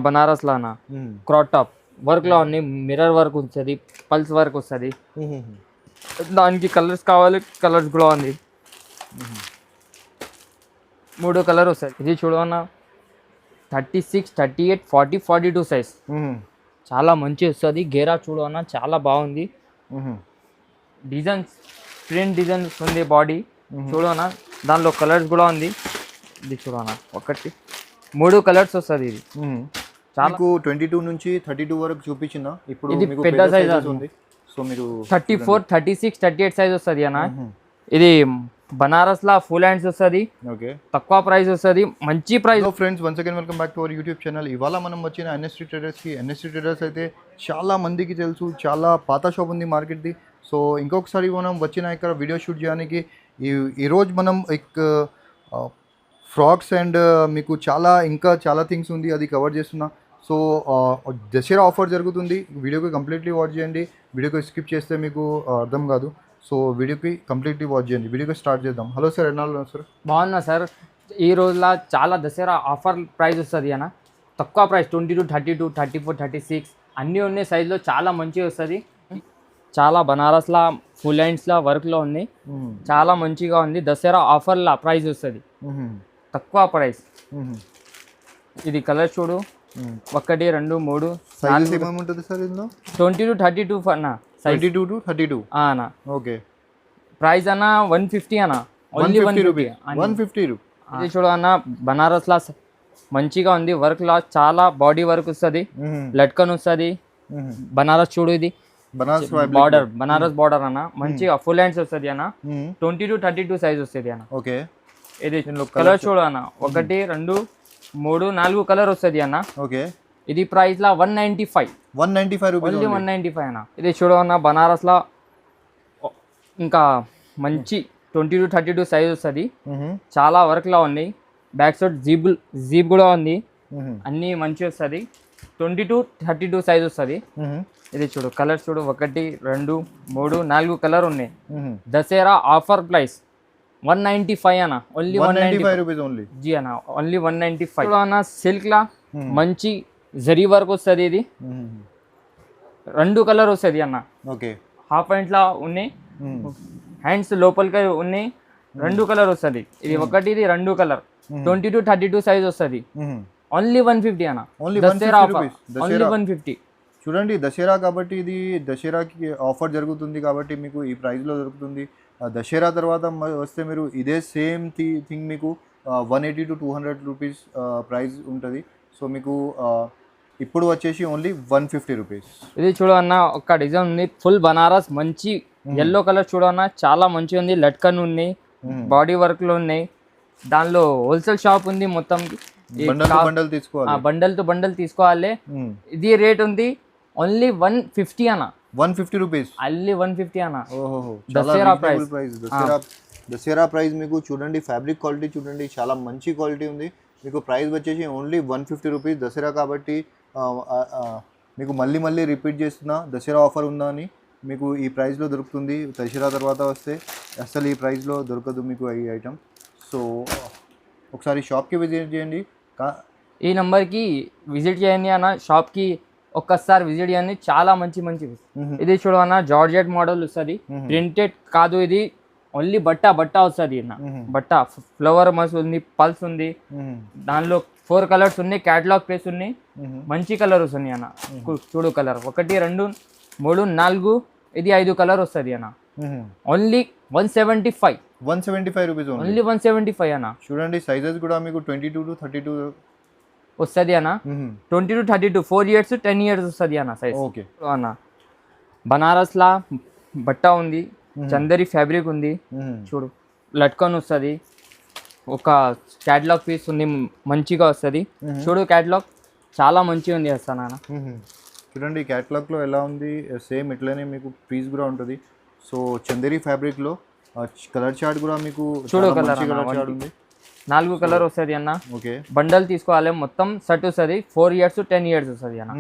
బనారస్ లానా crop top work లో ఉంది, mirror work వస్తుంది, పల్స్ వర్క్ వస్తుంది, దానికి కలర్స్ కావాలి కలర్స్ కూడా ఉంది, 3 కలర్ వస్తుంది. ఇది చూడవన్నా 36, 38, 40, 42 సైజ్ చాలా మంచి వస్తుంది. గేరా చూడవన్నా చాలా బాగుంది, డిజైన్స్ ప్రింట్ డిజైన్స్ ఉంది బాడీ చూడవన్నా, దానిలో కలర్స్ కూడా ఉంది. ఇది చూడవన్నా 3 కలర్స్ వస్తుంది. ఇది చాలా 22 నుంచి 32 వరకు చూపించిందా? ఇప్పుడు ఇది పెద్ద సైజ్ ఉంది. సో మీరు 34, 36, 38 సైజ్ వస్తుంది అన్న. ఇది బనారస్ లా ఫుల్ హ్యాండ్స్ వస్తుంది, ఓకే, తక్కువ ప్రైస్ వస్తుంది, మంచి price. Friends once again welcome back to our YouTube channel. ఇవాళ మనం వచ్చిన ఎన్ఎస్టీ ట్రేడర్స్కి. ఎన్ఎస్టీ ట్రేడర్స్ అయితే చాలా మందికి తెలుసు, చాలా పాత షాప్ ఉంది మార్కెట్ది. సో ఇంకొకసారి మనం వచ్చిన ఇక్కడ వీడియో షూట్ చేయడానికి. ఈరోజు మనం ఫ్రాక్స్ అండ్ మీకు ఇంకా చాలా థింగ్స్ ఉంది, అది కవర్ చేస్తున్నా. సో దసరా ఆఫర్ జరుగుతుంది, వీడియోకి కంప్లీట్లీ వాచ్ చేయండి. వీడియోకి స్కిప్ చేస్తే మీకు అర్థం కాదు. సో వీడియోకి కంప్లీట్లీ వాచ్ చేయండి. వీడియోకి స్టార్ట్ చేద్దాం. హలో సార్, ఎన్నాళ్ళు సార్? బాగున్నా సార్. ఈ రోజులా చాలా దసరా ఆఫర్ ప్రైస్ వస్తుంది అన్న, తక్కువ ప్రైస్ 22, 32, 34, 36 అన్నీ ఉన్నాయి సైజులో, చాలా మంచిగా వస్తుంది. చాలా బనారస్లా ఫుల్ హ్యాండ్స్లా వర్క్లో ఉంది, చాలా మంచిగా ఉంది. దసరా ఆఫర్లా ప్రైస్ వస్తుంది, తక్కువ ప్రైస్. ఇది కలర్ చూడు, 1, 2, 3 సైజ్ ఏమేముంటుంది సార్ ఇందులో? 20 to 32 అన్న, 22 to 32 అన్న. ఓకే, ప్రైస్ అన్న 150 అన్న, ఓన్లీ 150. 150. ఇది చూడు అన్న, బనారస్ లా మంచిగా ఉంది, వర్క్ లా చాలా బాడీ వర్క్ వస్తుంది, లట్కన్ వస్తుంది. బనారస్ చూడు, ఇది బార్డర్, బనారస్ బార్డర్ అన్న, మంచిగా ఫుల్ హ్యాండ్స్ వస్తుంది అన్న. 20 to 32 సైజ్ వస్తుంది అన్న. ఓకే, ఇది కలర్ చూడు అన్న, 1, 2, 3, 4 కలర్ వస్తుంది అన్న. ఓకే, ఇది ప్రైస్ లా 195 రూపీస్, ఓన్లీ 195 అన్న. ఇది చూడు అన్న, బనారస్ లా ఇంకా మంచి 20 to 32 సైజ్ వస్తుంది, చాలా వర్క్ లా ఉంది. బ్యాక్ సైడ్ జీప్ కూడా ఉంది, అన్ని మంచి వస్తుంది. 20 to 32 సైజ్ వస్తుంది. ఇది చూడు కలర్ చూడు, 1, 2, 3, 4 కలర్ ఉన్నాయి. దసరా ఆఫర్ ప్రైస్ 195 అన్న, ఓన్లీ 195 రూపీస్ ఓన్లీ. జీ అన్న, ఓన్లీ 195 అన్న. సిల్క్ లా మంచి జరీ వర్క్ వస్తుంది. ఇది 2 కలర్ వస్తుంది అన్న. ఓకే, హాఫ్ హ్యాండ్స్ లా ఉన్నాయి, హ్యాండ్స్ లోపలికి ఉన్నాయి, 2 కలర్ వస్తుంది. ఇది 1, ఇది 2 కలర్, 20 to 32 సైజ్ వస్తుంది. ఓన్లీ 150 అన్న, దసరా ఆఫర్, ఓన్లీ 150. చూడండి, దసరా కాబట్టి, ఇది దసరాకి ఆఫర్ జరుగుతుంది కాబట్టి మీకు ఈ ప్రైస్లో దొరుకుతుంది. దసరా తర్వాత వస్తే మీరు ఇదే సేమ్ థింగ్ మీకు 180 to 200 రూపీస్ ప్రైస్ ఉంటుంది. సో మీకు ఇప్పుడు వచ్చేసి ఓన్లీ 150 రూపీస్. ఇది చూడన్న, ఒక డిజైన్ ఉంది, ఫుల్ బనారస్, మంచి ఎల్లో కలర్ చూడన్న, చాలా మంచిగా ఉంది. లట్కన్ ఉన్నాయి, బాడీ వర్క్లో ఉన్నాయి. దానిలో హోల్సేల్ షాప్ ఉంది మొత్తం, బండల్ తీసుకోవాలి, బండల్ టు బండల్ తీసుకోవాలి. ఇది రేట్ ఉంది ఓన్లీ 150 అన్న, 150 రూపీస్, ఓన్లీ 150 అన్న. దసరా ప్రైస్. దసరా ప్రైస్ మీకు చూడండి, ఫ్యాబ్రిక్ క్వాలిటీ చూడండి, చాలా మంచి క్వాలిటీ ఉంది. మీకు ప్రైస్ వచ్చేసి ఓన్లీ 150 రూపీస్. దసరా కాబట్టి మీకు మళ్ళీ రిపీట్ చేస్తున్నా, దసరా ఆఫర్ ఉందా అని. మీకు ఈ ప్రైస్లో దొరుకుతుంది. దసరా తర్వాత వస్తే అసలు ఈ ప్రైస్లో దొరకదు మీకు ఈ ఐటమ్. సో ఒకసారి షాప్కి విజిట్ చేయండి, ఈ నెంబర్కి విజిట్ చేయండి అన్న. షాప్కి ఒక్కసారి విజిట్ చేయండి, చాలా మంచి. ఇది చూడవన్న, జార్జెట్ మోడల్ వస్తుంది, ప్రింటెడ్ కాదు. ఇది ఓన్లీ బట్ట వస్తుంది అన్న, బట్ట ఫ్లవర్ మస్ ఉంది, పల్స్ ఉంది. దానిలో 4 కలర్స్ ఉన్నాయి, క్యాటలాగ్ ప్లేస్ ఉన్నాయి, మంచి కలర్ వస్తుంది అన్న. చూడు కలర్ 1, 2, 3, 4, ఇది 5 కలర్ వస్తుంది అన్న. ఓన్లీ 175 రూపీస్, ఓన్లీ 175 అన్న. చూడండి, సైజెస్ కూడా మీకు 22 to 32 వస్తుంది అన్న. 20 to 32 4 years 10 years వస్తుంది అన్న సైజ్. ఓకే అన్న, బనారస్ లా బట్ట ఉంది, చందరి ఫ్యాబ్రిక్ ఉంది. చూడు లట్కన్ వస్తుంది, ఒక క్యాటలాగ్ పీస్ ఉంది, మంచిగా వస్తుంది. చూడు క్యాటలాగ్ చాలా మంచిగా ఉంది వస్తాను అన్న. చూడండి క్యాటలాగ్లో ఎలా ఉంది, సేమ్ ఇట్లనే మీకు పీస్ కూడా ఉంటుంది. సో చందేరి ఫ్యాబ్రిక్లో కలర్ చార్ట్ కూడా మీకు చూడు కలర్ చార్ట్ ఉంది, 4 కలర్ వస్తుంది అన్న. ఓకే, బండల్ తీసుకోవాలి, మొత్తం సెట్ వస్తుంది, 4 years 10 years వస్తుంది అన్న.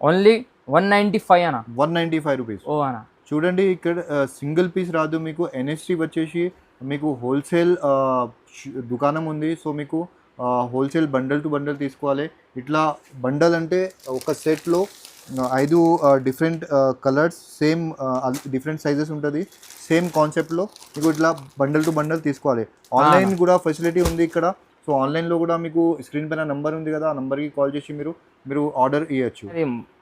ఓన్లీ 195 అన్న, 195 రూపీస్. ఓ అన్న. చూడండి ఇక్కడ సింగిల్ పీస్ రాదు మీకు, ఎన్ఎస్టీ వచ్చేసి మీకు హోల్సేల్ దుకాణం ఉంది. సో మీకు హోల్సేల్ బండల్ టు బండల్ తీసుకోవాలి. ఇట్లా బండల్ అంటే ఒక సెట్లో 5 different colours same different sizes ఉంటుంది. సేమ్ కాన్సెప్ట్లో మీకు ఇట్లా బండల్ టు బండల్ తీసుకోవాలి. ఆన్లైన్ కూడా ఫెసిలిటీ ఉంది ఇక్కడ. సో ఆన్లైన్లో కూడా మీకు స్క్రీన్ పైన నెంబర్ ఉంది కదా, ఆ నెంబర్కి కాల్ చేసి మీరు ఆర్డర్ ఇవ్వచ్చు.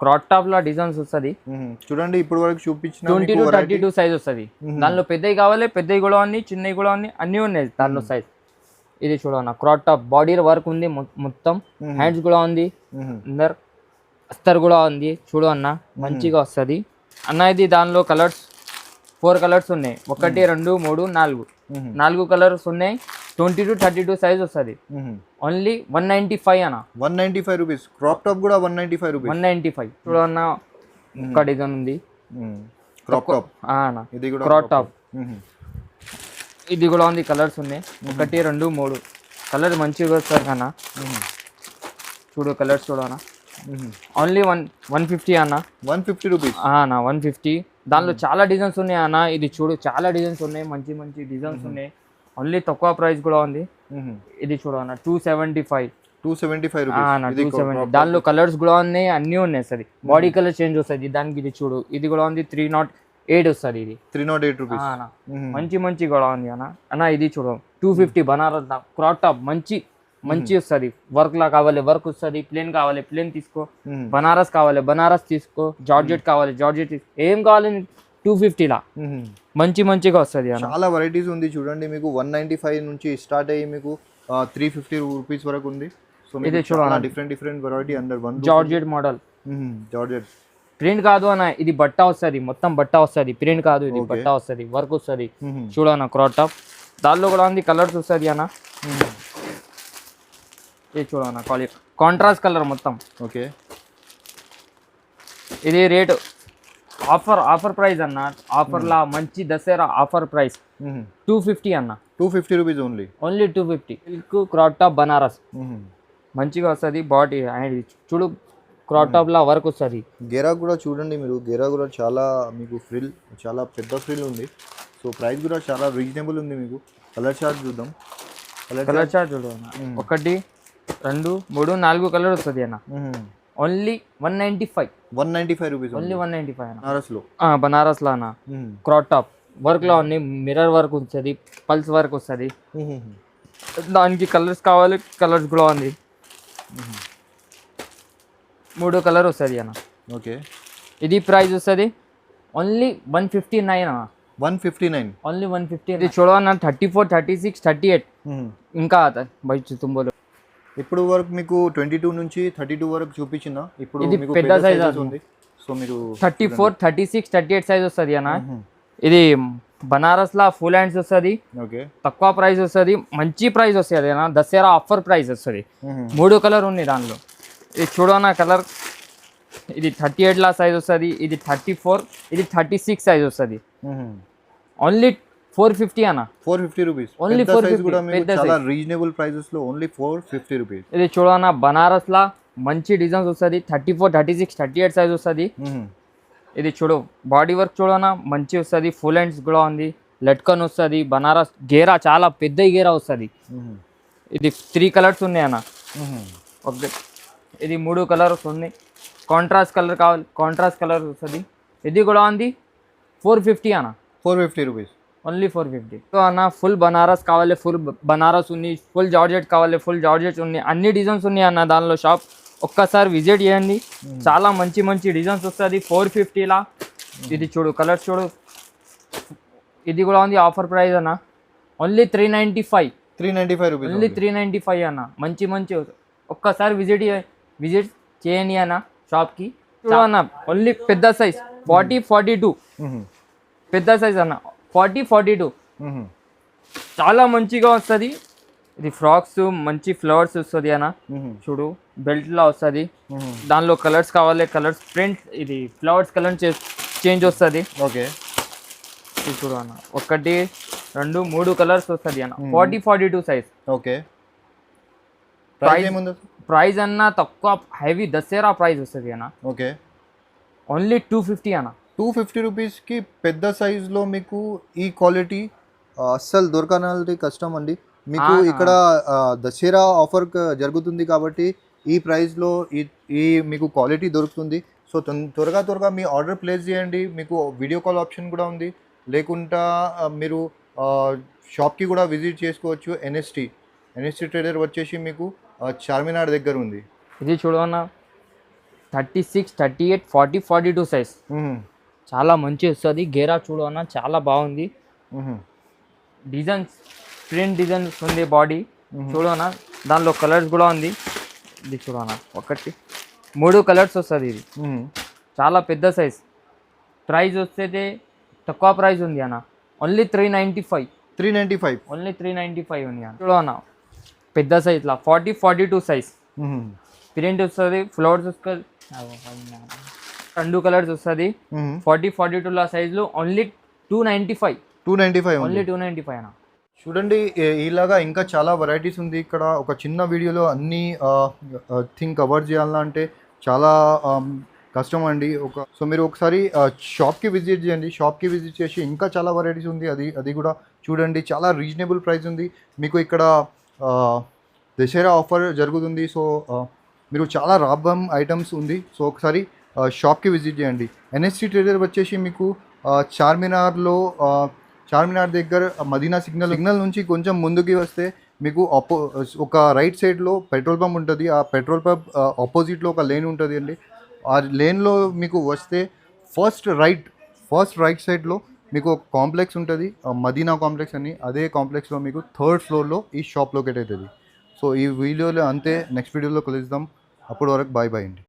క్రాప్ టాప్ లో డిజైన్స్ వస్తుంది. చూడండి ఇప్పుడు వరకు చూపించిన 20 to 32 సైజ్ వస్తుంది. దానిలో పెద్దవి కావాలి, పెద్దవి కూడా ఉన్నాయి, చిన్నవి కూడా ఉన్నాయి, అన్నీ ఉన్నాయి దానిలో సైజ్. ఇది చూడన్న క్రాప్ టాప్ బాడీ వర్క్ ఉంది మొత్తం, హ్యాండ్స్ కూడా ఉంది, అందరు అస్తర్ కూడా ఉంది. చూడు అన్న మంచిగా వస్తుంది అన్న. ఇది దానిలో కలర్స్ 4 కలర్స్ ఉన్నాయి. 1 2 3 4 కలర్స్ ఉన్నాయి. 20 to 32 సైజ్ వస్తుంది. ఓన్లీ 195 అన్న. 195 రూపీస్. క్రాప్ టాప్ కూడా 195 రూపీస్. 195 చూడు అన్న. ఒక డిజైన్ ఉంది క్రాప్ టాప్. ఇది కూడా క్రాప్ టాప్. ఇది కూడా ఉంది, కలర్స్ ఉన్నాయి. 1 2 3 కలర్ మంచిగా వస్తుంది అన్న. చూడు కలర్స్ చూడు అన్న. ఓన్లీ 150 అన్న. 150 రూపీస్ అన్న. 150. దానిలో చాలా డిజైన్స్ ఉన్నాయి అన్న. ఇది చూడు చాలా డిజైన్స్ ఉన్నాయి, మంచి మంచి డిజైన్స్ ఉన్నాయి. ఓన్లీ తక్కువ ప్రైస్ కూడా ఉంది. ఇది చూడు అన్న 275. 275 రూపీస్. దానిలో కలర్స్ కూడా ఉన్నాయి, అన్నీ ఉన్నాయి సరే. బాడీ కలర్ చేంజ్ వస్తుంది దానికి. ఇది చూడు ఇది కూడా ఉంది 308 వస్తుంది. ఇది 308 రూపీస్ అన్న. మంచి మంచి కూడా ఉంది అన్న. అన్న ఇది చూడు 250 బనారస్ క్రాప్ టాప్ మంచి వస్తుంది. వర్క్ లా కావాలి వర్క్ వస్తుంది, ప్లేన్ కావాలి ప్లేన్ తీసుకో, బనారస్ కావాలి బనారస్ తీసుకో, జార్జెట్ కావాలి జార్జెట్ తీసుకో, ఏం కావాలి 250 లా మంచిగా వస్తుంది. చాలా వెరైటీస్ ఉంది చూడండి. మీకు 195 నుంచి స్టార్ట్ అయ్యి మీకు 350 రూపీస్ వరకు ఉంది. సో ఇది చూడండి different variety under one. Georgette model. Georgette print కాదు అన్న, ఇది బట్ట వస్తుంది, మొత్తం బట్ట వస్తుంది. ప్రింట్ కాదు, ఇది బట్ట వస్తుంది, వర్క్ వస్తుంది. చూడన్న క్రాప్ టాప్. దానిలో కూడా ఉంది కలర్స్ వస్తుంది అన్న. ఇది చూడన్న కాంట్రాస్ట్ కలర్ మొత్తం. ఓకే. ఇది రేటు ఆఫర్ ప్రైస్ అన్న. ఆఫర్ లా మంచి దసరా ఆఫర్ ప్రైస్ 250 అన్న. 250 rupees only 250. Silk crop top Banaras మంచిగా వస్తుంది. బాడీ చూడు క్రాప్ టాప్ లా వర్క్ వస్తుంది. గేరా కూడా చూడండి మీరు. గేరా కూడా చాలా మీకు ఫ్రిల్, చాలా పెద్ద ఫ్రిల్ ఉంది. సో ప్రైస్ కూడా చాలా రీజనబుల్ ఉంది. మీకు కలర్ చార్ట్ చూద్దాం. కలర్ చార్ట్ చూడు అన్న. 1 2 3 4 కలర్ వస్తుంది అన్న. Only 195 rupees. ఓన్లీ 195 అన్న. బనారస్లో బనారస్ లా అన్న. క్రాప్ టాప్ వర్క్ లో ఉంది, మిర్రర్ వర్క్ వస్తుంది, పల్స్ వర్క్ వస్తుంది. దానికి కలర్స్ కావాలి, కలర్స్ కూడా ఉంది. 3 కలర్ వస్తుంది అన్న. ఓకే. ఇది ప్రైస్ వస్తుంది ఓన్లీ 159 అన్న. 159 ఓన్లీ 150. ఇది చూడవన్న 34 36 38 ఇంకా బయట తుంబోలు. ఇప్పుడు వరకు మీకు 22 నుంచి 32 వరకు చూపించిన. ఇప్పుడు ఇది పెద్ద సైజ్ ఉంది. సో మీరు 34 36 38 సైజ్ వస్తుంది అన్న. ఇది బనారస్ లా ఫుల్ హ్యాండ్స్ వస్తుంది. ఓకే. తక్కువ ప్రైస్ వస్తుంది, మంచి ప్రైస్ వస్తుంది అన్న. దసరా ఆఫర్ ప్రైస్ వస్తుంది. 3 కలర్ ఉన్నాయి దానిలో. ఇది చూడన్న కలర్. ఇది 38 లా సైజ్ వస్తుంది, ఇది 34, ఇది 36 సైజ్ వస్తుంది. ఓన్లీ 450 అన్న. 450 రూపీస్. ఓన్లీ 450 కూడా మీకు చాలా రీజనబుల్ ప్రైసెస్ లో ఓన్లీ 450 రూపీస్. ఇది చూడన్న బనారస్ లా మంచి డిజైన్స్ వస్తుంది. 34 36 38 సైజ్ వస్తుంది. ఇది చూడు బాడీ వర్క్ చూడన్న మంచి వస్తుంది. ఫుల్ హ్యాండ్స్ కూడా ఉంది, లట్కన్ వస్తుంది. బనారస్ గేరా చాలా పెద్ద గేరా వస్తుంది. ఇది 3 కలర్స్ ఉన్నాయి అన్న. ఓకే. ఇది 3 కలర్స్ ఉన్నాయి. కాంట్రాస్ట్ కలర్ కావాలి, కాంట్రాస్ట్ కలర్ వస్తుంది. ఇది కూడా ఉంది 450 అన్న. 450 రూపీస్. ఓన్లీ 450. సో అన్న ఫుల్ బనారస్ కావాలి, ఫుల్ బనారస్ ఉంది, ఫుల్ జార్జెట్ కావాలి, ఫుల్ జార్జెట్ ఉన్నాయి, అన్ని డిజైన్స్ ఉన్నాయి అన్న దానిలో. షాప్ ఒక్కసారి విజిట్ చేయండి, చాలా మంచి డిజైన్స్ వస్తుంది 450 లా. ఇది చూడు కలర్స్ చూడు. ఇది కూడా ఉంది ఆఫర్ ప్రైస్ అన్న. Only 395 rupees. ఓన్లీ 395 అన్న. మంచి ఒక్కసారి విజిట్ చేయండి అన్న షాప్కి. చూడు అన్న ఓన్లీ పెద్ద సైజ్ 40 42 పెద్ద సైజ్ అన్న. 40 42 చాలా మంచిగా వస్తుంది. ఇది ఫ్రాక్స్ మంచి ఫ్లవర్స్ వస్తుంది అన్న. చూడు బెల్ట్ లా వస్తుంది. దానిలో కలర్స్ కావాలి, కలర్స్ ప్రింట్, ఇది ఫ్లవర్స్ కలర్ చేంజ్ వస్తుంది. ఓకే. ఇది చూడు అన్న 1 2 3 కలర్స్ వస్తుంది అన్న. 40 42 సైజ్. ఓకే. ప్రైస్ అన్న తక్కువ హెవీ దసరా ప్రైస్ వస్తుంది అన్న. ఓకే. ఓన్లీ 250 అన్న. 250 రూపీస్కి పెద్ద సైజులో మీకు ఈ క్వాలిటీ అస్సలు దొరకనాలి కష్టం అండి. మీకు ఇక్కడ దసరా ఆఫర్ జరుగుతుంది కాబట్టి ఈ ప్రైస్లో ఈ మీకు క్వాలిటీ దొరుకుతుంది. సో త్వరగా మీ ఆర్డర్ ప్లేస్ చేయండి. మీకు వీడియో కాల్ ఆప్షన్ కూడా ఉంది, లేకుంటా మీరు షాప్కి కూడా విజిట్ చేసుకోవచ్చు. ఎన్ఎస్టీ ట్రేడర్ వచ్చేసి మీకు చార్మినార్ దగ్గర ఉంది. ఇది చూడవన్నా 36, 38, 40, 42 సైజ్ చాలా మంచి వస్తుంది. గేరా చూడవన్నా చాలా బాగుంది. డిజైన్స్ ప్రింట్ డిజైన్స్ ఉంది బాడీ చూడవన్నా. దానిలో కలర్స్ కూడా ఉంది. ఇది చూడవన్నా 3 కలర్స్ వస్తుంది. ఇది చాలా పెద్ద సైజ్. ప్రైస్ వస్తే తక్కువ ప్రైస్ ఉంది అన్న, ఓన్లీ 395 ఓన్లీ 395 ఉంది అన్న. చూడవన్నా పెద్ద సైజ్ లా 40, 42 సైజ్ ప్రింట్ వస్తుంది. ఫ్లవర్స్ వస్తుంది, 2 కలర్స్ వస్తుంది. 40, 42 లా సైజులో ఓన్లీ 295 ఓన్లీ 295 అన్న. చూడండి ఇలాగా ఇంకా చాలా వెరైటీస్ ఉంది ఇక్కడ. ఒక చిన్న వీడియోలో అన్ని థింగ్ కవర్ చేయాలంటే చాలా కష్టం అండి. సో మీరు ఒకసారి షాప్కి విజిట్ చేయండి. షాప్కి విజిట్ చేసి ఇంకా చాలా వెరైటీస్ ఉంది, అది కూడా చూడండి. చాలా రీజనబుల్ ప్రైస్ ఉంది. మీకు ఇక్కడ దసరా ఆఫర్ జరుగుతుంది. సో మీరు చాలా రాబం ఐటమ్స్ ఉంది. సో ఒకసారి షాప్కి విజిట్ చేయండి. ఎన్ఎస్టీ ట్రేడర్ వచ్చేసి మీకు చార్మినార్ దగ్గర మదీనా సిగ్నల్ నుంచి కొంచెం ముందుకి వస్తే మీకు ఒక రైట్ సైడ్లో పెట్రోల్ పంప్ ఉంటుంది. ఆ పెట్రోల్ పంప్ ఆపోజిట్లో ఒక లేన్ ఉంటుంది అండి. ఆ లేన్లో మీకు వస్తే ఫస్ట్ రైట్ సైడ్లో మీకు ఒక కాంప్లెక్స్ ఉంటుంది, మదీనా కాంప్లెక్స్ అని. అదే కాంప్లెక్స్లో మీకు 3rd ఫ్లోర్లో ఈ షాప్ లొకేట్ అవుతుంది. సో ఈ వీడియోలో అంతే. నెక్స్ట్ వీడియోలో కలుద్దాం. అప్పటి వరకు బాయ్ అండి.